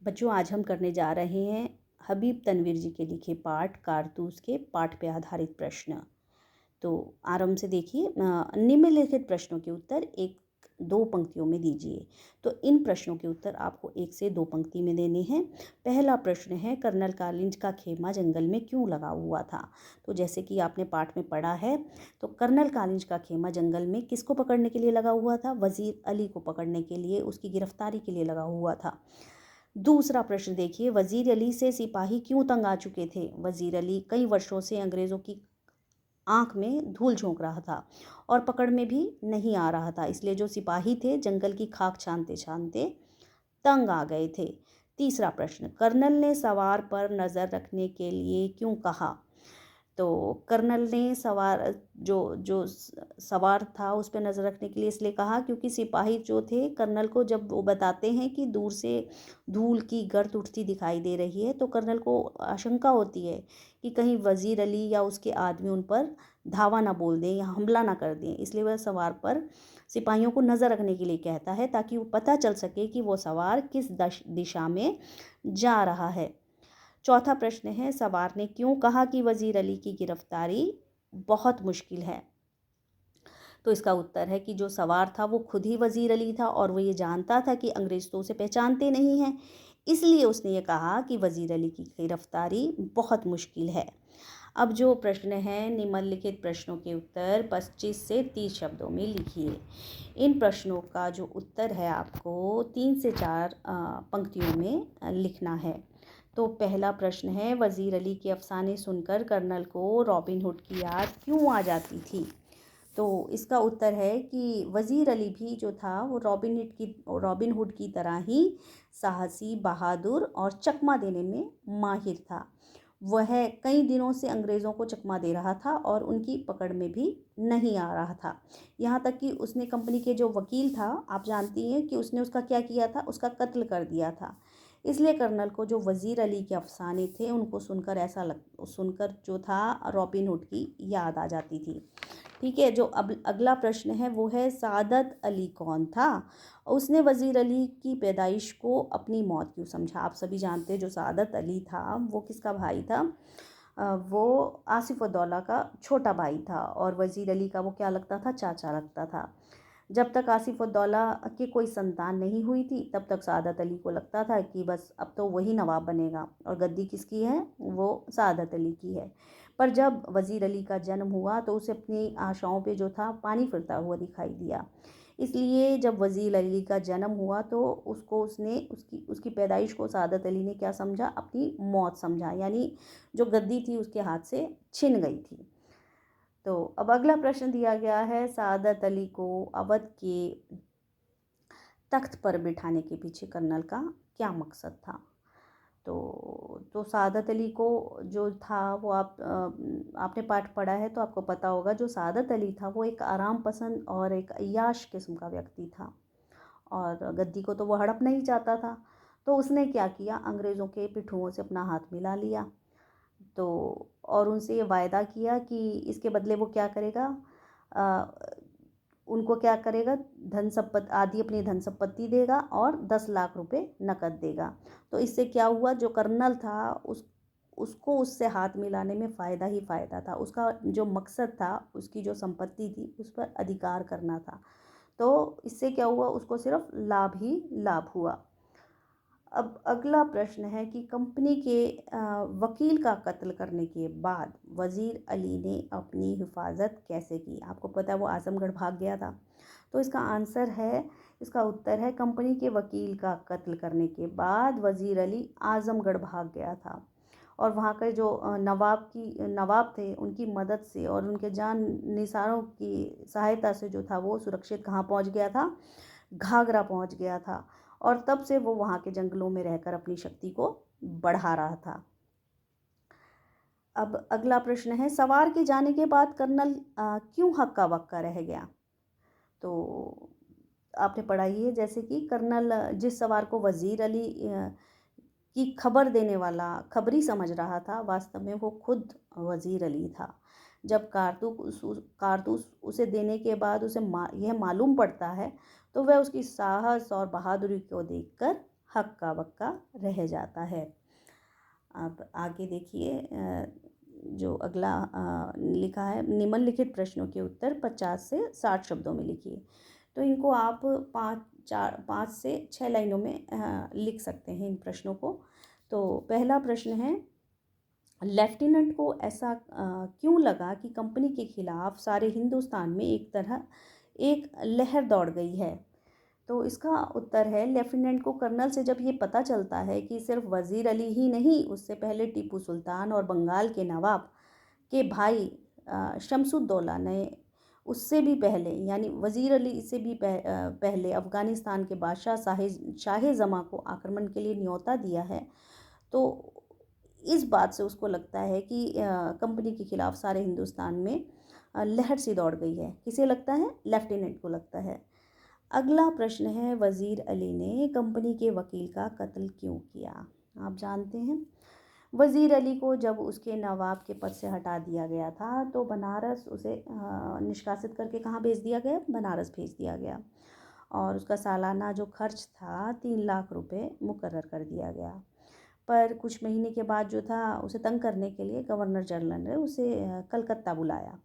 बच्चों, आज हम करने जा रहे हैं हबीब तनवीर जी के लिखे पाठ कारतूस के पाठ पे आधारित प्रश्न। तो आराम से देखिए। निम्नलिखित प्रश्नों के उत्तर एक दो पंक्तियों में दीजिए। तो इन प्रश्नों के उत्तर आपको एक से दो पंक्ति में देने हैं। पहला प्रश्न है, कर्नल कालिंज का खेमा जंगल में क्यों लगा हुआ था? तो जैसे कि आपने पाठ में पढ़ा है, तो कर्नल कालिंज का खेमा जंगल में किसको पकड़ने के लिए लगा हुआ था? वजीर अली को पकड़ने के लिए, उसकी गिरफ्तारी के लिए लगा हुआ था। दूसरा प्रश्न देखिए, वजीर अली से सिपाही क्यों तंग आ चुके थे? वजीर अली कई वर्षों से अंग्रेज़ों की आंख में धूल झोंक रहा था और पकड़ में भी नहीं आ रहा था, इसलिए जो सिपाही थे जंगल की खाक छानते छानते तंग आ गए थे। तीसरा प्रश्न, कर्नल ने सवार पर नज़र रखने के लिए क्यों कहा? तो कर्नल ने सवार था उस पे नज़र रखने के लिए इसलिए कहा क्योंकि सिपाही जो थे कर्नल को जब वो बताते हैं कि दूर से धूल की गर्द उठती दिखाई दे रही है, तो कर्नल को आशंका होती है कि कहीं वजीर अली या उसके आदमी उन पर धावा ना बोल दें या हमला ना कर दें, इसलिए वह सवार पर सिपाहियों को नज़र रखने के लिए कहता है ताकि वो पता चल सके कि वो सवार किस दिशा में जा रहा है। चौथा प्रश्न है, सवार ने क्यों कहा कि वजीर अली की गिरफ्तारी बहुत मुश्किल है? तो इसका उत्तर है कि जो सवार था वो खुद ही वजीर अली था और वो ये जानता था कि अंग्रेज तो उसे पहचानते नहीं हैं, इसलिए उसने ये कहा कि वजीर अली की गिरफ्तारी बहुत मुश्किल है। अब जो प्रश्न है, निम्नलिखित प्रश्नों के उत्तर 25 से 30 शब्दों में लिखिए। इन प्रश्नों का जो उत्तर है आपको 3 से 4 पंक्तियों में लिखना है। तो पहला प्रश्न है, वजीर अली के अफसाने सुनकर कर्नल को रॉबिन हुड की याद क्यों आ जाती थी? तो इसका उत्तर है कि वजीर अली भी जो था वो रॉबिन हुड की तरह ही साहसी, बहादुर और चकमा देने में माहिर था। वह कई दिनों से अंग्रेज़ों को चकमा दे रहा था और उनकी पकड़ में भी नहीं आ रहा था। यहाँ तक कि उसने कंपनी के जो वकील था, आप जानती हैं कि उसने उसका क्या किया था, उसका कत्ल कर दिया था। इसलिए कर्नल को जो वजीर अली के अफसाने थे उनको सुनकर जो था रॉबिन हुड की याद आ जाती थी। ठीक है, जो अब अगला प्रश्न है वो है, सादत अली कौन था? उसने वजीर अली की पैदाइश को अपनी मौत क्यों समझा? आप सभी जानते हैं जो सादत अली था वो किसका भाई था? वो आसिफ उद्दौला का छोटा भाई था और वजीर अली का वो क्या लगता था? चाचा लगता था। जब तक आसिफ उद्दौला की कोई संतान नहीं हुई थी तब तक सादत अली को लगता था कि बस अब तो वही नवाब बनेगा और गद्दी किसकी है? वो सादत अली की है। पर जब वजीर अली का जन्म हुआ तो उसे अपनी आशाओं पे जो था पानी फिरता हुआ दिखाई दिया। इसलिए जब वजीर अली का जन्म हुआ तो उसको उसने उसकी उसकी पैदाइश को सादत अली ने क्या समझा? अपनी मौत समझा, यानी जो गद्दी थी उसके हाथ से छिन गई थी। तो अब अगला प्रश्न दिया गया है, सादत अली को अवध के तख्त पर बिठाने के पीछे कर्नल का क्या मकसद था? तो सादत अली को जो था वो आपने पाठ पढ़ा है तो आपको पता होगा, जो सादत अली था वो एक आराम पसंद और एक अय्याश किस्म का व्यक्ति था और गद्दी को तो वो हड़पना ही चाहता था। तो उसने क्या किया, अंग्रेज़ों के पिट्ठुओं से अपना हाथ मिला लिया। तो और उनसे ये वायदा किया कि इसके बदले वो क्या करेगा, अ, उनको क्या करेगा, आधी अपनी धन संपत्ति देगा और 10 लाख रुपए नकद देगा। तो इससे क्या हुआ, जो कर्नल था उसको उससे हाथ मिलाने में फ़ायदा ही फ़ायदा था। उसका जो मकसद था, उसकी जो संपत्ति थी उस पर अधिकार करना था। तो इससे क्या हुआ, उसको सिर्फ लाभ ही लाभ हुआ। अब अगला प्रश्न है कि कंपनी के वकील का कत्ल करने के बाद वजीर अली ने अपनी हिफाजत कैसे की? आपको पता है वो आजमगढ़ भाग गया था। तो इसका उत्तर है, कंपनी के वकील का कत्ल करने के बाद वजीर अली आजमगढ़ भाग गया था और वहाँ के जो नवाब थे उनकी मदद से और उनके जान निसारों की सहायता से जो था वो सुरक्षित कहाँ पहुँच गया था? घाघरा पहुँच गया था और तब से वो वहाँ के जंगलों में रहकर अपनी शक्ति को बढ़ा रहा था। अब अगला प्रश्न है, सवार के जाने के बाद कर्नल क्यों हक्का बक्का रह गया? तो आपने पढ़ा ही है, जैसे कि कर्नल जिस सवार को वजीर अली की खबर देने वाला खबरी समझ रहा था, वास्तव में वो खुद वजीर अली था। जब कारतूस उसे देने के बाद उसे यह मालूम पड़ता है तो वह उसकी साहस और बहादुरी को देखकर हक्का बक्का रह जाता है। अब आगे देखिए, जो अगला लिखा है, निम्नलिखित प्रश्नों के उत्तर 50 से 60 शब्दों में लिखिए। तो इनको आप 5 से 6 लाइनों में लिख सकते हैं इन प्रश्नों को। तो पहला प्रश्न है, लेफ्टिनेंट को ऐसा क्यों लगा कि कंपनी के खिलाफ सारे हिंदुस्तान में एक लहर दौड़ गई है? तो इसका उत्तर है, लेफ्टिनेंट को कर्नल से जब ये पता चलता है कि सिर्फ वज़ीर अली ही नहीं, उससे पहले टीपू सुल्तान और बंगाल के नवाब के भाई शमसुद्दौला ने उससे भी पहले, यानी वज़ीर अली से भी पहले अफ़गानिस्तान के बादशाह शाह जमा को आक्रमण के लिए न्योता दिया है। तो इस बात से उसको लगता है कि कंपनी के खिलाफ सारे हिंदुस्तान में लहर सी दौड़ गई है। किसे लगता है? लेफ्टिनेंट को लगता है। अगला प्रश्न है, वज़ीर अली ने कंपनी के वकील का कत्ल क्यों किया? आप जानते हैं, वज़ीर अली को जब उसके नवाब के पद से हटा दिया गया था तो बनारस उसे निष्कासित करके कहाँ भेज दिया गया? बनारस भेज दिया गया, और उसका सालाना जो खर्च था 3 लाख रुपए मुकर्रर कर दिया गया। पर कुछ महीने के बाद जो था, उसे तंग करने के लिए गवर्नर जनरल ने उसे कलकत्ता बुलाया।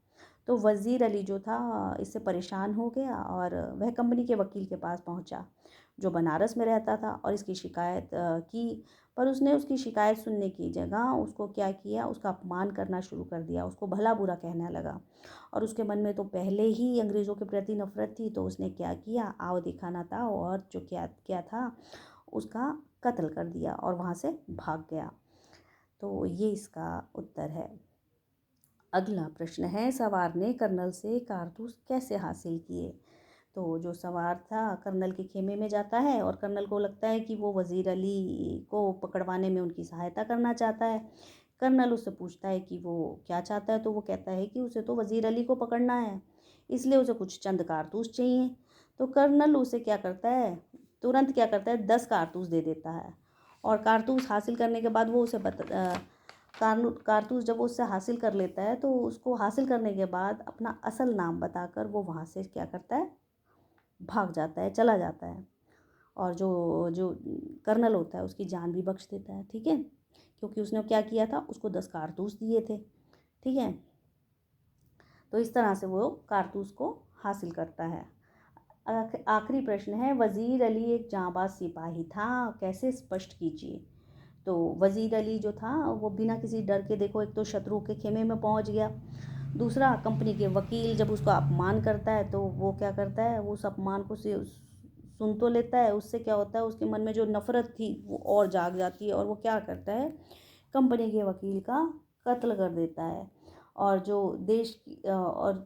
तो वज़ीर अली जो था इससे परेशान हो गया और वह कंपनी के वकील के पास पहुंचा, जो बनारस में रहता था, और इसकी शिकायत की। पर उसने उसकी शिकायत सुनने की जगह उसको क्या किया, उसका अपमान करना शुरू कर दिया, उसको भला बुरा कहने लगा। और उसके मन में तो पहले ही अंग्रेज़ों के प्रति नफ़रत थी, तो उसने क्या किया, आओ दिखाना था, और जो क्या क्या था, उसका कत्ल कर दिया और वहाँ से भाग गया। तो ये इसका उत्तर है। अगला प्रश्न है, सवार ने कर्नल से कारतूस कैसे हासिल किए? तो जो सवार था कर्नल के खेमे में जाता है और कर्नल को लगता है कि वो वज़ीर अली को पकड़वाने में उनकी सहायता करना चाहता है। कर्नल उससे पूछता है कि वो क्या चाहता है, तो वो कहता है कि उसे तो वज़ीर अली को पकड़ना है, इसलिए उसे कुछ चंद कारतूस चाहिए। तो कर्नल उसे क्या करता है, तुरंत क्या करता है, 10 कारतूस दे देता है। और कारतूस हासिल करने के बाद वो उसे कारतूस जब वो उससे हासिल कर लेता है, तो उसको हासिल करने के बाद अपना असल नाम बताकर वो वहाँ से क्या करता है, भाग जाता है, चला जाता है। और जो जो कर्नल होता है उसकी जान भी बख्श देता है, ठीक है, क्योंकि उसने क्या किया था, उसको 10 कारतूस दिए थे, ठीक है। तो इस तरह से वो कारतूस को हासिल करता है। आखिरी प्रश्न है, वज़ीर अली एक जांबाज सिपाही था, कैसे स्पष्ट कीजिए? तो वज़ीर अली जो था वो बिना किसी डर के, देखो, एक तो शत्रु के खेमे में पहुंच गया, दूसरा कंपनी के वकील जब उसका अपमान करता है तो वो क्या करता है, वो उस अपमान को सुन तो लेता है, उससे क्या होता है, उसके मन में जो नफ़रत थी वो और जाग जाती है, और वो क्या करता है, कंपनी के वकील का कत्ल कर देता है। और जो देश की और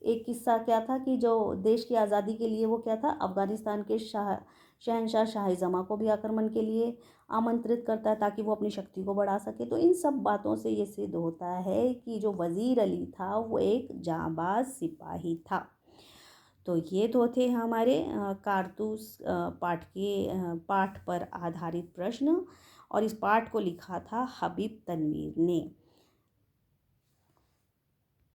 एक किस्सा क्या था कि जो देश की आज़ादी के लिए वो क्या था, अफ़गानिस्तान के शहनशाह शाह जमा को भी आक्रमण के लिए आमंत्रित करता है, ताकि वो अपनी शक्ति को बढ़ा सके। तो इन सब बातों से ये सिद्ध होता है कि जो वज़ीर अली था वो एक जांबाज सिपाही था। तो ये तो थे हमारे कारतूस पाठ पर आधारित प्रश्न, और इस पाठ को लिखा था हबीब तनवीर ने।